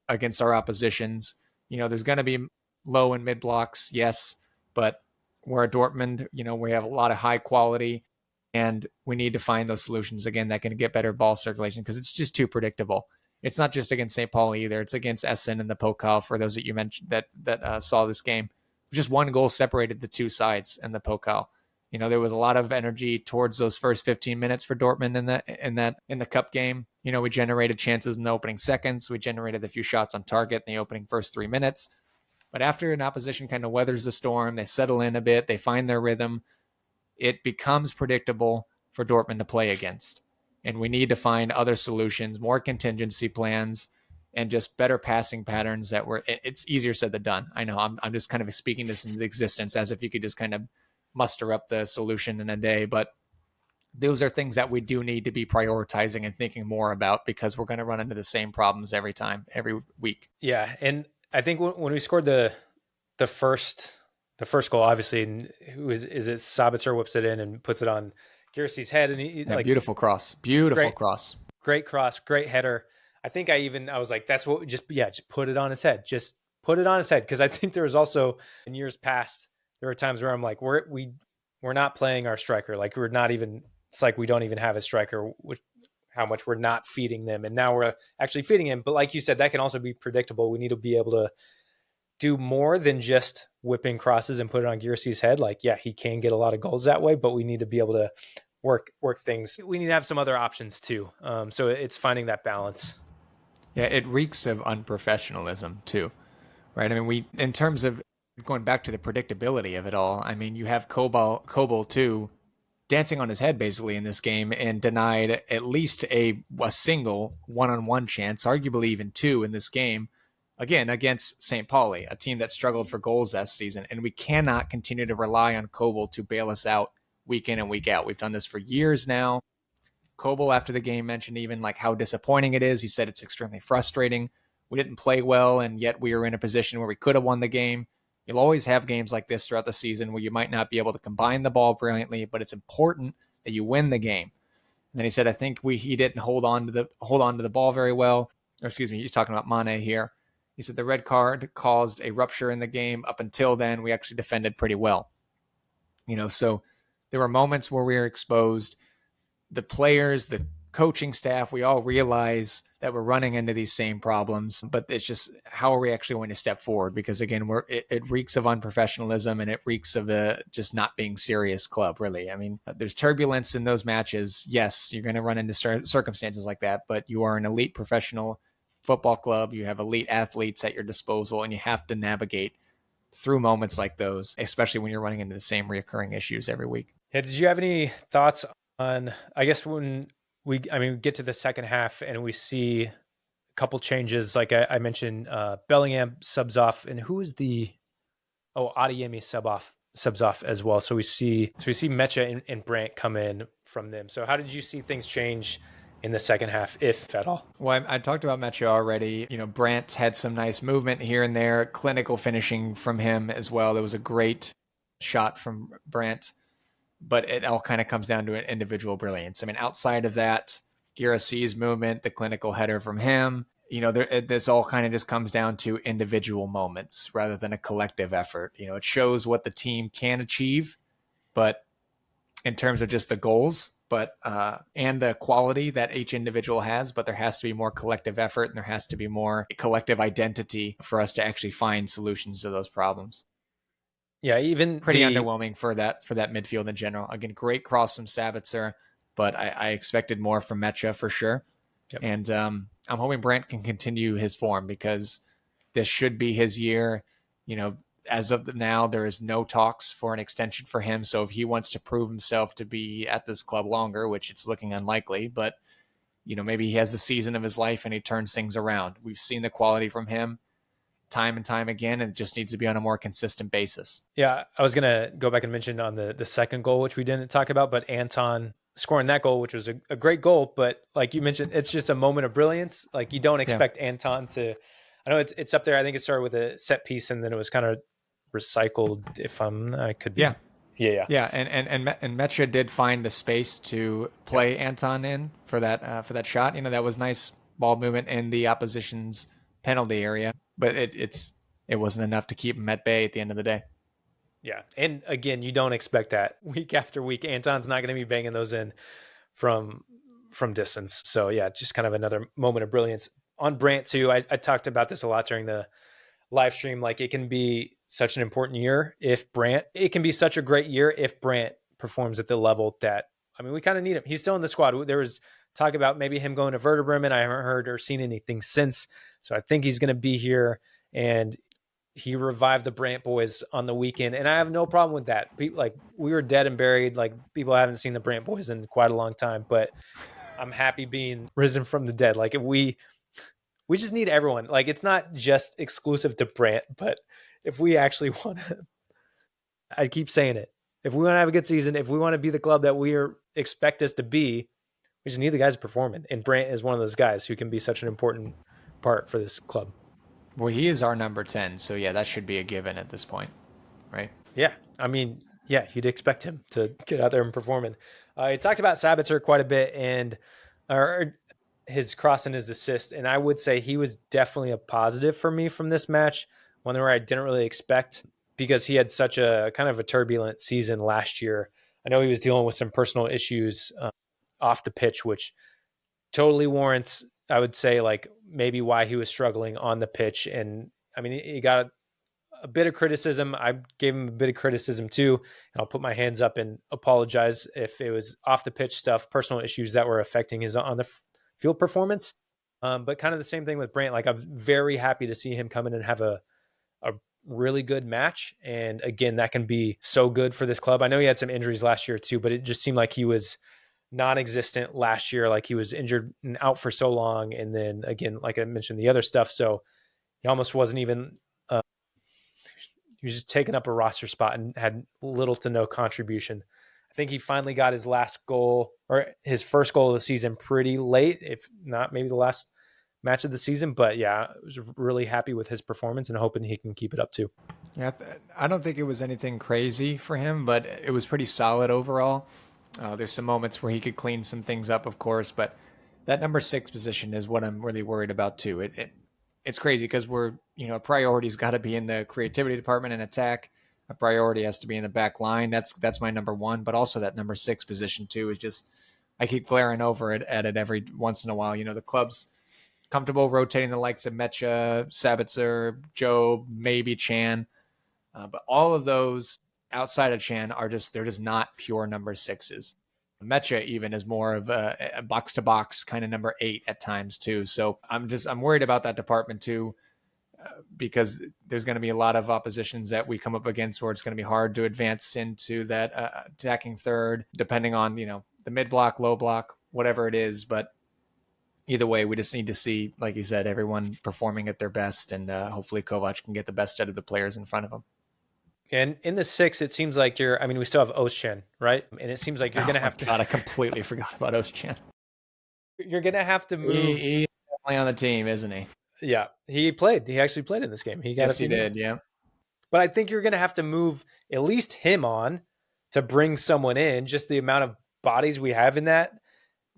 [SPEAKER 2] against our oppositions. There's going to be low and mid blocks, yes, but we're at Dortmund. We have a lot of high quality, and we need to find those solutions again that can get better ball circulation, because it's just too predictable. It's not just against St. Pauli either. It's against Essen and the Pokal, for those that you mentioned that saw this game. Just one goal separated the two sides in the Pokal. There was a lot of energy towards those first 15 minutes for Dortmund in the cup game. We generated chances in the opening seconds. We generated a few shots on target in the opening first 3 minutes. But after an opposition kind of weathers the storm, they settle in a bit, they find their rhythm, it becomes predictable for Dortmund to play against. And we need to find other solutions, more contingency plans, and just better passing patterns it's easier said than done. I know I'm just kind of speaking this into existence as if you could just kind of muster up the solution in a day, but those are things that we do need to be prioritizing and thinking more about, because we're going to run into the same problems every week.
[SPEAKER 1] Yeah, and I think when we scored the first goal, obviously, and who is it? Sabitzer whips it in and puts it on Girassy's head, and
[SPEAKER 2] beautiful cross,
[SPEAKER 1] great cross, great header. I think I was like, that's what just put it on his head, just put it on his head, because I think there was also in years past there were times where I'm like, we're not playing our striker, like we're not even. It's like we don't even have a striker. How much we're not feeding them, and now we're actually feeding him. But like you said, that can also be predictable. We need to be able to do more than just whipping crosses and put it on Girassy's head. Like, yeah, he can get a lot of goals that way, but we need to be able to work things. We need to have some other options too. So it's finding that balance.
[SPEAKER 2] Yeah, it reeks of unprofessionalism too, right? I mean, in terms of going back to the predictability of it all, I mean, you have Kobel too, dancing on his head basically in this game, and denied at least a single one-on-one chance, arguably even two in this game, again, against St. Pauli, a team that struggled for goals last season. And we cannot continue to rely on Kobel to bail us out week in and week out. We've done this for years now. Kobel after the game mentioned even like how disappointing it is. He said it's extremely frustrating. We didn't play well, and yet we were in a position where we could have won the game. You'll always have games like this throughout the season where you might not be able to combine the ball brilliantly, but it's important that you win the game. And then he said, I think he didn't hold on to the ball very well. Or excuse me, he's talking about Mane here. He said the red card caused a rupture in the game. Up until then, we actually defended pretty well. So there were moments where we were exposed. The players, the coaching staff, we all realize that we're running into these same problems, but it's just, how are we actually going to step forward? Because again, it reeks of unprofessionalism, and it reeks of just not being serious club, really. I mean, there's turbulence in those matches. Yes, you're going to run into circumstances like that, but you are an elite professional football club. You have elite athletes at your disposal, and you have to navigate through moments like those, especially when you're running into the same reoccurring issues every week.
[SPEAKER 1] Yeah. Did you have any thoughts on, I guess, when we get to the second half and we see a couple changes, like I mentioned, Bellingham subs off, and who is Adeyemi subs off as well. So we see Mecha and Brandt come in from them. So how did you see things change in the second half, if at all?
[SPEAKER 2] Well, I talked about Mecha already. Brandt had some nice movement here and there, clinical finishing from him as well. There was a great shot from Brandt, but it all kind of comes down to an individual brilliance. I mean, outside of that, Guirassí's movement, the clinical header from him, this all kind of just comes down to individual moments rather than a collective effort. It shows what the team can achieve, but in terms of just the goals, and the quality that each individual has, but there has to be more collective effort, and there has to be more collective identity for us to actually find solutions to those problems.
[SPEAKER 1] Yeah, even
[SPEAKER 2] pretty underwhelming for that midfield in general. Again, great cross from Sabitzer, but I expected more from Mecha for sure.
[SPEAKER 1] Yep.
[SPEAKER 2] And I'm hoping Brandt can continue his form, because this should be his year. As of now, there is no talks for an extension for him. So if he wants to prove himself to be at this club longer, which it's looking unlikely, but maybe he has the season of his life and he turns things around. We've seen the quality from him time and time again, and it just needs to be on a more consistent basis.
[SPEAKER 1] Yeah, I was going to go back and mention on the second goal, which we didn't talk about, but Anton scoring that goal, which was a great goal, but like you mentioned, it's just a moment of brilliance. Like, you don't expect Anton to, I know it's up there. I think it started with a set piece and then it was kind of recycled, I could be. Yeah.
[SPEAKER 2] And Mecha did find the space to play Anton in for that shot. That was nice ball movement in the opposition's penalty area, but it wasn't enough to keep him at bay at the end of the day.
[SPEAKER 1] Yeah. And again, you don't expect that week after week. Anton's not going to be banging those in from distance. So yeah, just kind of another moment of brilliance. On Brandt too, I talked about this a lot during the live stream. Like, it can be such an important year it can be such a great year if Brandt performs at the level that, we kind of need him. He's still in the squad. There was talk about maybe him going to Werder Bremen. I haven't heard or seen anything since. So I think he's going to be here, and he revived the Brandt boys on the weekend. And I have no problem with that. Like, we were dead and buried. Like, people haven't seen the Brandt boys in quite a long time, but I'm happy being risen from the dead. Like, if we just need everyone. Like, it's not just exclusive to Brandt, but if we actually want to, I keep saying it, if we want to have a good season, if we want to be the club that we expect us to be, we just need the guys performing. And Brandt is one of those guys who can be such an important part for this club.
[SPEAKER 2] Well, he is our number 10. So yeah, that should be a given at this point, right?
[SPEAKER 1] Yeah. You'd expect him to get out there and performing. He talked about Sabitzer quite a bit, and his cross and his assist. And I would say he was definitely a positive for me from this match, one where I didn't really expect, because he had such a kind of a turbulent season last year. I know he was dealing with some personal issues off the pitch, which totally warrants, I would say, like, maybe why he was struggling on the pitch. And he got a bit of criticism. I gave him a bit of criticism too. And I'll put my hands up and apologize if it was off the pitch stuff, personal issues that were affecting his on the field performance. But kind of the same thing with Brandt. Like, I'm very happy to see him come in and have a really good match. And again, that can be so good for this club. I know he had some injuries last year too, but it just seemed like he was non-existent last year. Like, he was injured and out for so long. And then again, like I mentioned, the other stuff. So he almost wasn't even, he was just taking up a roster spot and had little to no contribution. I think he finally got his last goal or his first goal of the season pretty late, if not maybe the last match of the season. But yeah, I was really happy with his performance and hoping he can keep it up too.
[SPEAKER 2] Yeah, I don't think it was anything crazy for him, but it was pretty solid overall. There's some moments where he could clean some things up, of course, but that number 6 position is what I'm really worried about too. It's crazy because priority's got to be in the creativity department and attack. A priority has to be in the back line. That's my number 1, but also that number 6 position too is just, I keep glaring over at it every once in a while. The club's comfortable rotating the likes of Mecha, Sabitzer, Job, maybe Chan. But all of those outside of Chan they're just not pure number 6s. Mecha even is more of a box to box kind of number 8 at times too. So I'm worried about that department too, because there's going to be a lot of oppositions that we come up against where it's going to be hard to advance into that attacking third, depending on, the mid block, low block, whatever it is. But either way, we just need to see, like you said, everyone performing at their best, and hopefully Kovač can get the best out of the players in front of him.
[SPEAKER 1] And in the 6, it seems like we still have Özcan, right? And it seems like you're going to have to.
[SPEAKER 2] God, I completely forgot about Özcan.
[SPEAKER 1] You're going to have to move.
[SPEAKER 2] He's definitely on the team, isn't he?
[SPEAKER 1] Yeah, he played. He actually played in this game. He
[SPEAKER 2] did, yeah.
[SPEAKER 1] But I think you're going to have to move at least him on to bring someone in. Just the amount of bodies we have in that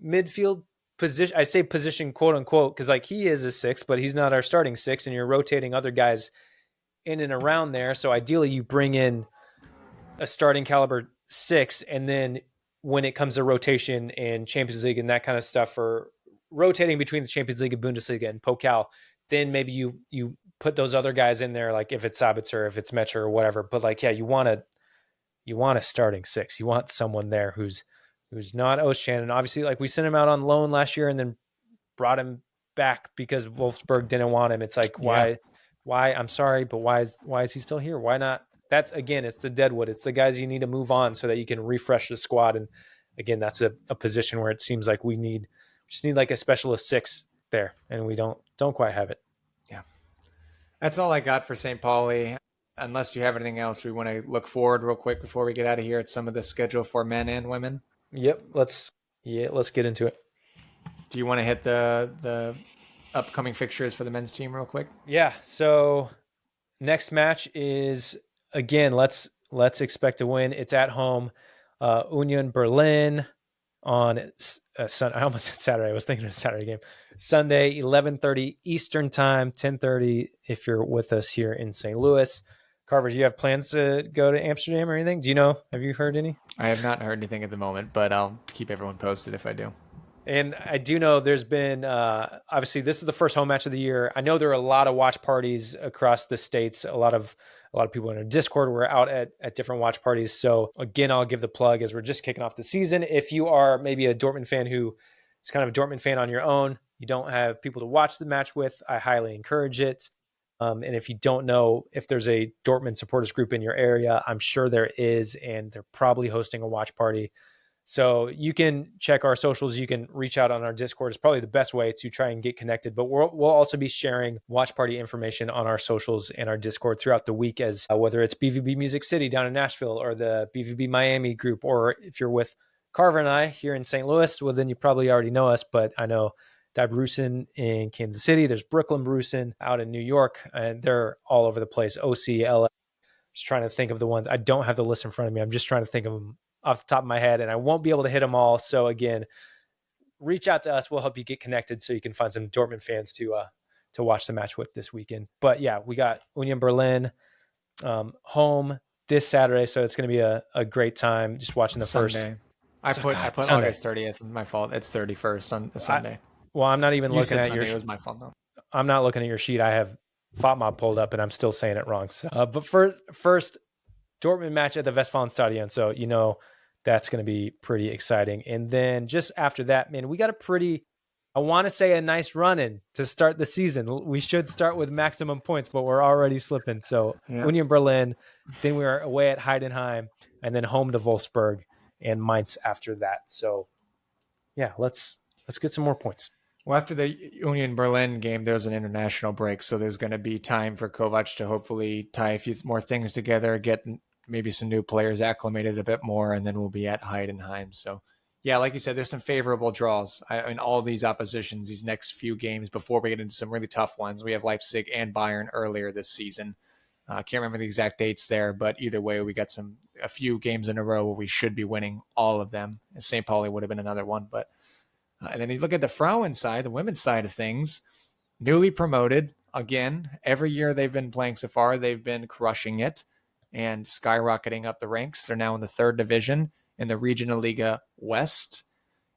[SPEAKER 1] midfield position. I say position, quote unquote, because he is a 6, but he's not our starting 6, and you're rotating other guys in and around there. So ideally you bring in a starting caliber 6, and then when it comes to rotation and Champions League and that kind of stuff, for rotating between the Champions League and Bundesliga and Pokal, then maybe you put those other guys in there, like if it's Sabitzer, if it's Mecha or whatever. But you want a starting 6. You want someone there who's not Özcan. And obviously, we sent him out on loan last year and then brought him back because Wolfsburg didn't want him. It's why? I'm sorry, but why is he still here? Why not? That's, again, it's the deadwood. It's the guys you need to move on so that you can refresh the squad. And again, that's a position where it seems like we just need a specialist 6 there, and we don't quite have it.
[SPEAKER 2] Yeah. That's all I got for St. Pauli. Unless you have anything else, we want to look forward real quick before we get out of here at some of the schedule for men and women.
[SPEAKER 1] Yep. Let's get into it.
[SPEAKER 2] Do you want to hit the upcoming fixtures for the men's team real quick?
[SPEAKER 1] Yeah. So next match is, again, let's expect to win. It's at home. Union Berlin on Sunday. I almost said Saturday. I was thinking of a Saturday game. Sunday, 11:30 Eastern time, 10:30 if you're with us here in St. Louis. Carver, do you have plans to go to Amsterdam or anything? Do you know? Have you heard any?
[SPEAKER 2] I have not heard anything at the moment, but I'll keep everyone posted if I do.
[SPEAKER 1] And I do know there's been, obviously, this is the first home match of the year. I know there are a lot of watch parties across the states. A lot of people in our Discord were out at different watch parties. So again, I'll give the plug as we're just kicking off the season. If you are maybe a Dortmund fan who is kind of a Dortmund fan on your own, you don't have people to watch the match with, I highly encourage it. And if you don't know if there's a Dortmund supporters group in your area, I'm sure there is, and they're probably hosting a watch party. So you can check our socials. You can reach out on our Discord. It's probably the best way to try and get connected. But we'll also be sharing watch party information on our socials and our Discord throughout the week, as whether it's BVB Music City down in Nashville or the BVB Miami group, or if you're with Carver and I here in St. Louis, well, then you probably already know us. But I know Die Brusen in Kansas City. There's Brooklyn Brusen out in New York, and they're all over the place. OC, LA. Just trying to think of the ones. I don't have the list in front of me. I'm just trying to think of them off the top of my head, and I won't be able to hit them all. So again, reach out to us. We'll help you get connected so you can find some Dortmund fans to watch the match with this weekend. But yeah, we got Union Berlin home this Saturday, so it's going to be a great time just watching the
[SPEAKER 2] Sunday. I put
[SPEAKER 1] Sunday.
[SPEAKER 2] August 30th. My fault. It's 31st on a Sunday.
[SPEAKER 1] Well, I'm not even looking at
[SPEAKER 2] Sunday.
[SPEAKER 1] your.
[SPEAKER 2] It was my fault though.
[SPEAKER 1] I'm not looking at your sheet. I have FOTMOB pulled up, and I'm still saying it wrong. So, but first Dortmund match at the Westfalenstadion, so that's going to be pretty exciting. And then just after that, man, we got I want to say a nice run-in to start the season. We should start with maximum points, but we're already slipping. So yeah. Union Berlin, then we are away at Heidenheim, and then home to Wolfsburg and Mainz after that. So yeah, let's get some more points.
[SPEAKER 2] Well, after the Union Berlin game, there's an international break, so there's going to be time for Kovač to hopefully tie a few more things together, get maybe some new players acclimated a bit more, and then we'll be at Heidenheim. So yeah, like you said, there's some favorable draws in all these oppositions, these next few games before we get into some really tough ones. We have Leipzig and Bayern earlier this season. I can't remember the exact dates there, but either way, we got a few games in a row where we should be winning all of them. And St. Pauli would have been another one. But and then you look at the Frauen side, the women's side of things, newly promoted. Again, every year they've been playing so far, they've been crushing it and skyrocketing up the ranks. They're now in the third division in the Regionalliga West.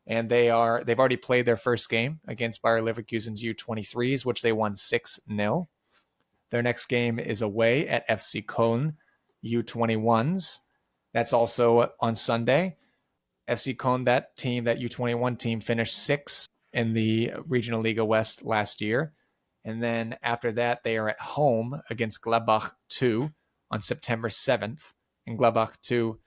[SPEAKER 2] And they've already played their first game against Bayer Leverkusen's U23s, which they won 6-0. Their next game is away at FC Köln U21s. That's also on Sunday. FC Köln, that U21 team, finished 6th in the Regionalliga West last year. And then after that, they are at home against Gladbach 2 on September 7th. And Gladbach 2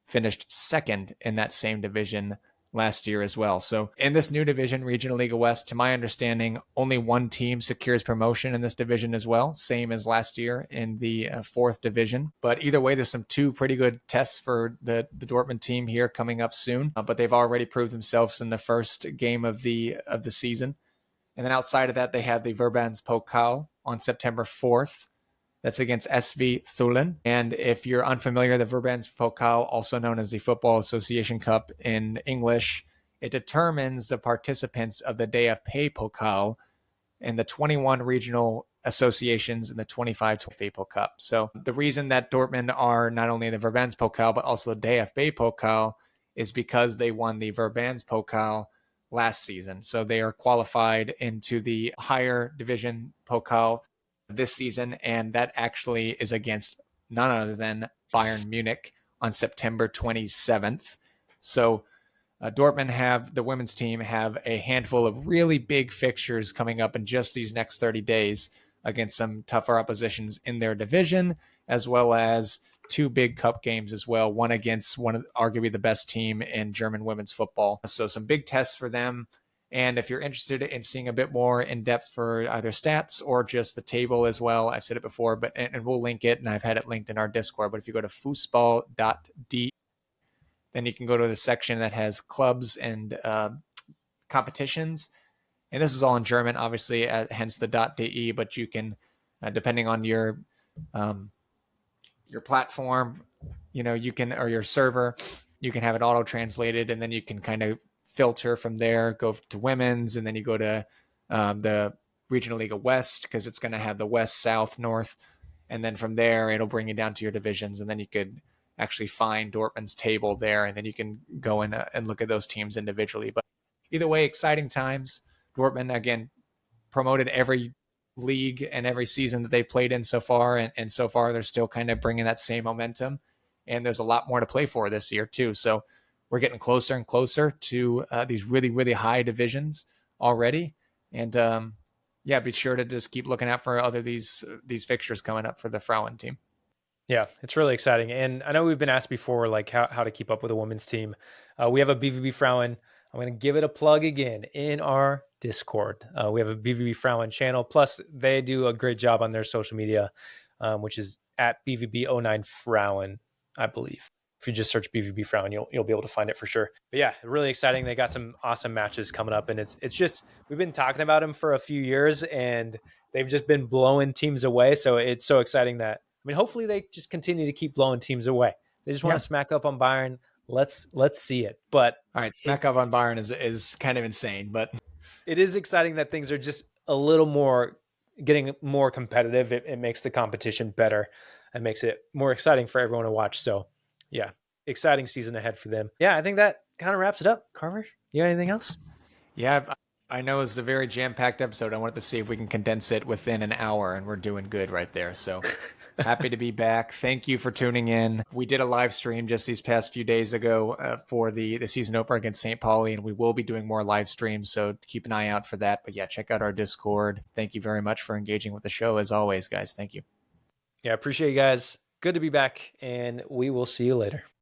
[SPEAKER 2] finished 2nd in that same division last year as well. So in this new division, Regionalliga West, to my understanding, only one team secures promotion in this division as well, same as last year in the 4th division. But either way, there's some 2 pretty good tests for the Dortmund team here coming up soon. But they've already proved themselves in the first game of the season. And then outside of that, they have the Verbandspokal on September 4th. That's against SV Thulen. And if you're unfamiliar, the Verbandspokal, also known as the Football Association Cup in English, it determines the participants of the DFB Pokal in the 21 regional associations in the 25 DFB Cup. So the reason that Dortmund are not only in the Verbandspokal, but also the DFB Pokal is because they won the Verbandspokal last season. So they are qualified into the higher division Pokal this season, and that actually is against none other than Bayern Munich on September 27th. So Dortmund the women's team have a handful of really big fixtures coming up in just these next 30 days against some tougher oppositions in their division, as well as 2 big cup games as well, one against arguably the best team in German women's football. So some big tests for them. And if you're interested in seeing a bit more in depth for either stats or just the table as well, I've said it before, and we'll link it, and I've had it linked in our Discord. But if you go to fußball.de, then you can go to the section that has clubs and competitions. And this is all in German, obviously, hence the .de. But you can, depending on your platform, you can, or your server, you can have it auto translated, and then you can kind of filter from there, go to women's, and then you go to the Regionalliga West, because it's going to have the West, South, North, and then from there it'll bring you down to your divisions, and then you could actually find Dortmund's table there, and then you can go in and look at those teams individually. But either way, exciting times. Dortmund, again, promoted every league and every season that they've played in so far, and so far they're still kind of bringing that same momentum, and there's a lot more to play for this year too. So we're getting closer and closer to these really, really high divisions already. And be sure to just keep looking out for these fixtures coming up for the Frauen team.
[SPEAKER 1] Yeah, it's really exciting. And I know we've been asked before, like how to keep up with a women's team. We have a BVB Frauen. I'm going to give it a plug again in our Discord. We have a BVB Frauen channel. Plus, they do a great job on their social media, which is at BVB09 Frauen, I believe. If you just search BVB Frauen, you'll be able to find it for sure. But yeah, really exciting. They got some awesome matches coming up, and it's just, we've been talking about them for a few years, and they've just been blowing teams away. So it's so exciting that, hopefully they just continue to keep blowing teams away. They just want to smack up on Bayern. Let's see it. But
[SPEAKER 2] all right, smack up on Bayern is kind of insane, but
[SPEAKER 1] it is exciting that things are just a little more getting more competitive. It makes the competition better and makes it more exciting for everyone to watch. So yeah, exciting season ahead for them. Yeah, I think that kind of wraps it up. Carver, you got anything else?
[SPEAKER 2] Yeah, I know it's a very jam-packed episode. I wanted to see if we can condense it within an hour, and we're doing good right there. So happy to be back. Thank you for tuning in. We did a live stream just these past few days ago for the season opener against St. Pauli, and we will be doing more live streams, so keep an eye out for that. But yeah, check out our Discord. Thank you very much for engaging with the show, as always, guys. Thank you.
[SPEAKER 1] Yeah, appreciate you guys. Good to be back, and we will see you later.